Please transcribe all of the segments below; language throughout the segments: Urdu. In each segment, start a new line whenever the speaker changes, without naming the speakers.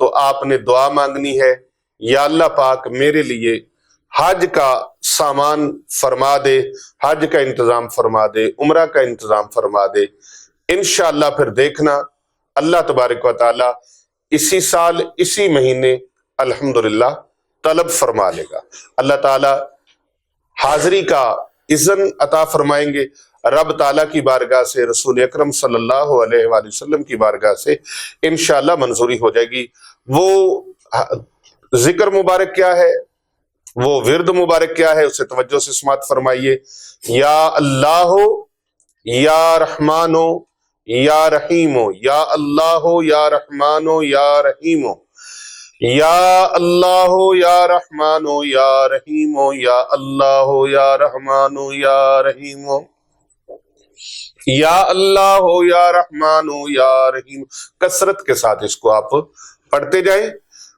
تو آپ نے دعا مانگنی ہے، یا اللہ پاک میرے لیے حج کا سامان فرما دے، حج کا انتظام فرما دے، عمرہ کا انتظام فرما دے۔ انشاءاللہ پھر دیکھنا اللہ تبارک و تعالی اسی سال اسی مہینے الحمدللہ طلب فرما لے گا۔ اللہ تعالی حاضری کا اذن عطا فرمائیں گے، رب تعالیٰ کی بارگاہ سے، رسول اکرم صلی اللہ علیہ وآلہ وسلم کی بارگاہ سے انشاءاللہ منظوری ہو جائے گی۔ وہ ذکر مبارک کیا ہے، وہ ورد مبارک کیا ہے، اسے توجہ سے سماعت فرمائیے۔ یا اللہ یا رحمانو یا رحیمو، یا اللہ یا رحمانو یا رحیمو، یا اللہ یا رحمانو یا رحیمو، یا اللہ یا رحمانو یا رحیمو، یا اللہ یا رحمانو یا رحیم۔ کثرت کے ساتھ اس کو آپ پڑھتے جائیں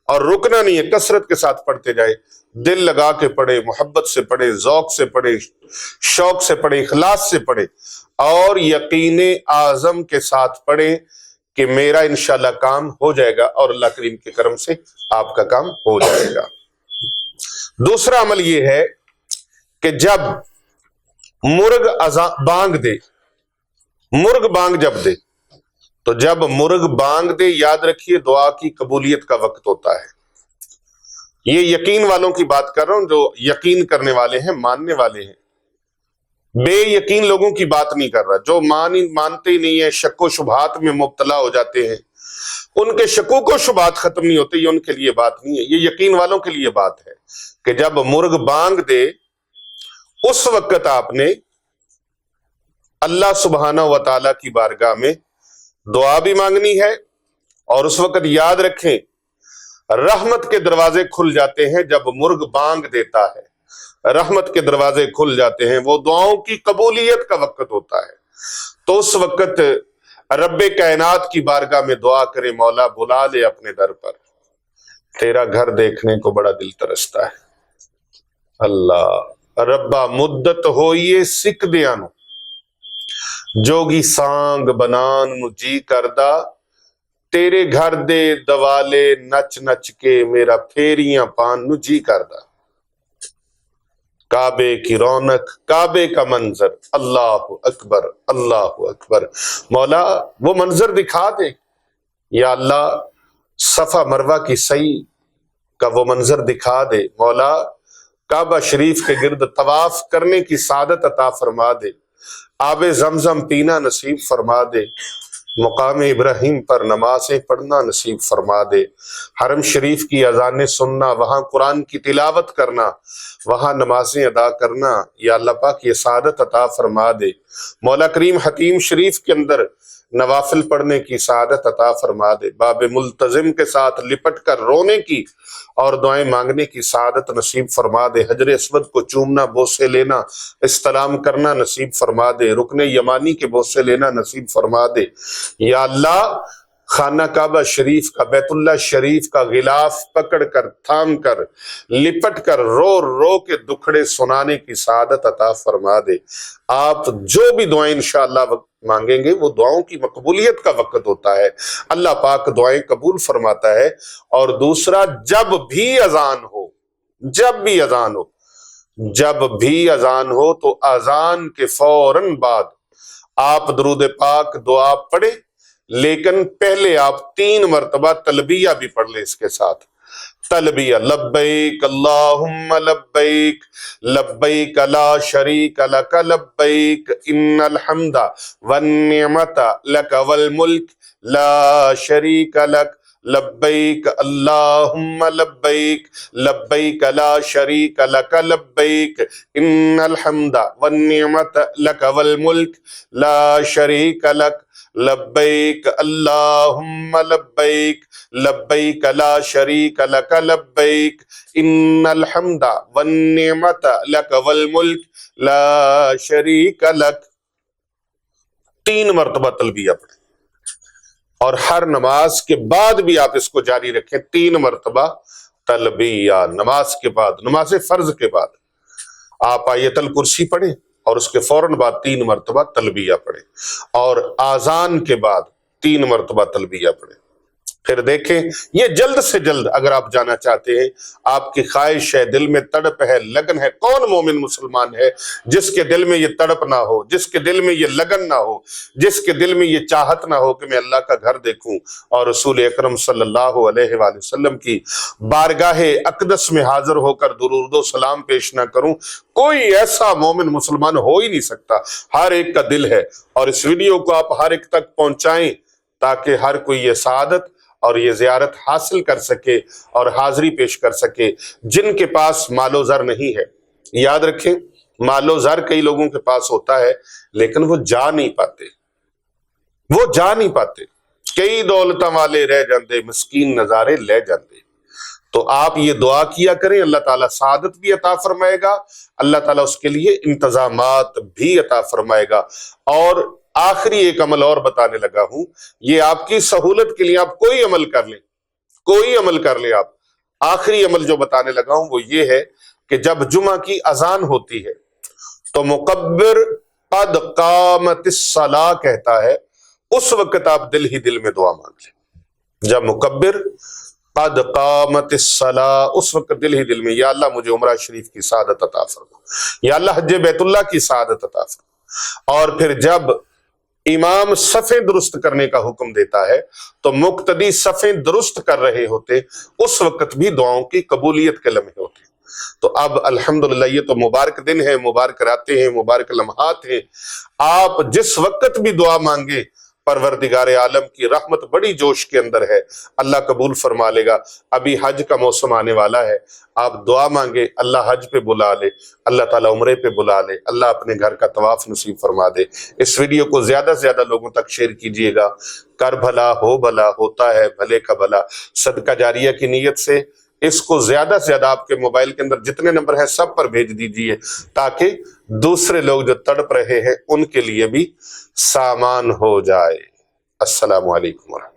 اور رکنا نہیں ہے، کثرت کے ساتھ پڑھتے جائیں، دل لگا کے پڑھے، محبت سے پڑھے، ذوق سے پڑھے، شوق سے پڑھے، اخلاص سے پڑھے، اور یقین اعظم کے ساتھ پڑھیں کہ میرا انشاءاللہ کام ہو جائے گا اور اللہ کریم کے کرم سے آپ کا کام ہو جائے گا۔ دوسرا عمل یہ ہے کہ جب مرغ بانگ دے، مرغ بانگ جب دے، تو جب مرغ بانگ دے یاد رکھیے دعا کی قبولیت کا وقت ہوتا ہے۔ یہ یقین والوں کی بات کر رہا ہوں، جو یقین کرنے والے ہیں، ماننے والے ہیں، بے یقین لوگوں کی بات نہیں کر رہا۔ جو مانتے ہی نہیں ہیں، شک و شبہات میں مبتلا ہو جاتے ہیں، ان کے شکوک و شبہات ختم نہیں ہوتے، یہ ان کے لیے بات نہیں ہے، یہ یقین والوں کے لیے بات ہے کہ جب مرغ بانگ دے اس وقت آپ نے اللہ سبحانہ و تعالیٰ کی بارگاہ میں دعا بھی مانگنی ہے، اور اس وقت یاد رکھیں رحمت کے دروازے کھل جاتے ہیں جب مرغ بانگ دیتا ہے، رحمت کے دروازے کھل جاتے ہیں، وہ دعاؤں کی قبولیت کا وقت ہوتا ہے۔ تو اس وقت رب کائنات کی بارگاہ میں دعا کرے، مولا بلا لے اپنے در پر، تیرا گھر دیکھنے کو بڑا دل ترستا ہے۔ اللہ ربا مدت ہوئیے سکھ دیا نو، جوگی سانگ بنان نو جی کردہ، تیرے گھر دے دوالے نچ نچ کے میرا پھیریاں پان نو جی کردہ۔ کعبے کی رونق، کعبے کا منظر، اللہ اکبر اللہ اکبر، مولا وہ منظر دکھا دے، یا اللہ صفا مروہ کی سعی کا وہ منظر دکھا دے، مولا کعبہ شریف کے گرد طواف کرنے کی سعادت عطا فرما دے، آب زمزم پینا نصیب فرما دے، مقام ابراہیم پر نمازیں پڑھنا نصیب فرما دے، حرم شریف کی اذانیں سننا، وہاں قرآن کی تلاوت کرنا، وہاں نمازیں ادا کرنا، یا اللہ پاک یہ سعادت عطا فرما دے، مولا کریم حتیم شریف کے اندر نوافل پڑھنے کی سعادت عطا فرما دے، باب ملتزم کے ساتھ لپٹ کر رونے کی اور دعائیں مانگنے کی سعادت نصیب فرما دے، حجر اسود کو چومنا، بوسے لینا، استلام کرنا نصیب فرما دے، رکن یمانی کے بوسے لینا نصیب فرما دے، یا اللہ خانہ کعبہ شریف کا، بیت اللہ شریف کا غلاف پکڑ کر، تھام کر، لپٹ کر، رو رو کے دکھڑے سنانے کی سعادت عطا فرما دے۔ آپ جو بھی دعائیں انشاءاللہ مانگیں گے وہ دعاؤں کی مقبولیت کا وقت ہوتا ہے، اللہ پاک دعائیں قبول فرماتا ہے۔ اور دوسرا، جب بھی اذان ہو، جب بھی اذان ہو، جب بھی اذان ہو تو اذان کے فوراً بعد آپ درود پاک دعا پڑھیں، لیکن پہلے آپ 3 مرتبہ تلبیہ بھی پڑھ لیں اس کے ساتھ۔ تلبیہ لبیک اللہم لبیک، لبیک لا شریک لک لبیک، ان الحمد والنعمت لک والملک لا شریک لک، لبیک اللہم لبیک، لبیک لا شریک لک لبیک، ان الحمد والنعمت لک والملک لا شریک لک، لبیک اللہم لبیک، لبیک لا شریک لک لبیک، ان الحمد والنعمت لک والملک لا شریک لک۔ 3 مرتبہ تلبیہ پڑھیں، اور ہر نماز کے بعد بھی آپ اس کو جاری رکھیں، 3 مرتبہ تلبیہ نماز کے بعد، نماز فرض کے بعد آپ آیت الکرسی پڑھیں، اور اس کے فوراً بعد 3 مرتبہ تلبیہ پڑھیں، اور آذان کے بعد 3 مرتبہ تلبیہ پڑھیں۔ پھر دیکھیں یہ جلد سے جلد اگر آپ جانا چاہتے ہیں، آپ کی خواہش ہے، دل میں تڑپ ہے، لگن ہے، کون مومن مسلمان ہے جس کے دل میں یہ تڑپ نہ ہو، جس کے دل میں یہ لگن نہ ہو، جس کے دل میں یہ چاہت نہ ہو کہ میں اللہ کا گھر دیکھوں اور رسول اکرم صلی اللہ علیہ وآلہ وسلم کی بارگاہ اقدس میں حاضر ہو کر درود و سلام پیش نہ کروں؟ کوئی ایسا مومن مسلمان ہو ہی نہیں سکتا۔ ہر ایک کا دل ہے، اور اس ویڈیو کو آپ ہر ایک تک پہنچائیں تاکہ ہر کوئی یہ سعادت اور یہ زیارت حاصل کر سکے اور حاضری پیش کر سکے جن کے پاس مال و زر نہیں ہے۔ یاد رکھیں، مال و زر کئی لوگوں کے پاس ہوتا ہے لیکن وہ جا نہیں پاتے، کئی دولتاں والے رہ جاندے، مسکین نظارے لے جاندے۔ تو آپ یہ دعا کیا کریں، اللہ تعالیٰ سعادت بھی عطا فرمائے گا، اللہ تعالیٰ اس کے لیے انتظامات بھی عطا فرمائے گا۔ اور آخری ایک عمل اور بتانے لگا ہوں، یہ آپ کی سہولت کے لیے، آپ کوئی عمل کر لیں آپ۔ آخری عمل جو بتانے لگا ہوں وہ یہ ہے کہ جب جمعہ کی اذان ہوتی ہے تو مکبر قد قامت الصلاۃ کہتا ہے، اس وقت آپ دل ہی دل میں دعا مانگ لیں۔ جب مکبر قد قامت الصلاۃ، اس وقت دل ہی دل میں، یا اللہ مجھے عمرہ شریف کی سعادت عطا فرما، یا اللہ حج بیت اللہ کی سعادت عطا فرما۔ اور پھر جب امام صفیں درست کرنے کا حکم دیتا ہے تو مقتدی صفیں درست کر رہے ہوتے، اس وقت بھی دعاؤں کی قبولیت کے لمحے ہوتے۔ تو اب الحمدللہ یہ تو مبارک دن ہے، مبارک راتیں ہیں، مبارک لمحات ہیں۔ آپ جس وقت بھی دعا مانگے، پروردگار عالم کی رحمت بڑی جوش کے اندر ہے، اللہ قبول فرما لے گا۔ ابھی حج کا موسم آنے والا ہے، آپ دعا مانگے، اللہ حج پہ بلا لے، اللہ تعالیٰ عمرے پہ بلا لے، اللہ اپنے گھر کا طواف نصیب فرما دے۔ اس ویڈیو کو زیادہ سے زیادہ لوگوں تک شیئر کیجئے گا۔ کر بھلا ہو بھلا، ہوتا ہے بھلے کا بھلا، صدقہ جاریہ کی نیت سے اس کو زیادہ سے زیادہ آپ کے موبائل کے اندر جتنے نمبر ہیں سب پر بھیج دیجئے، تاکہ دوسرے لوگ جو تڑپ رہے ہیں ان کے لیے بھی سامان ہو جائے۔ السلام علیکم ورحمۃ اللہ۔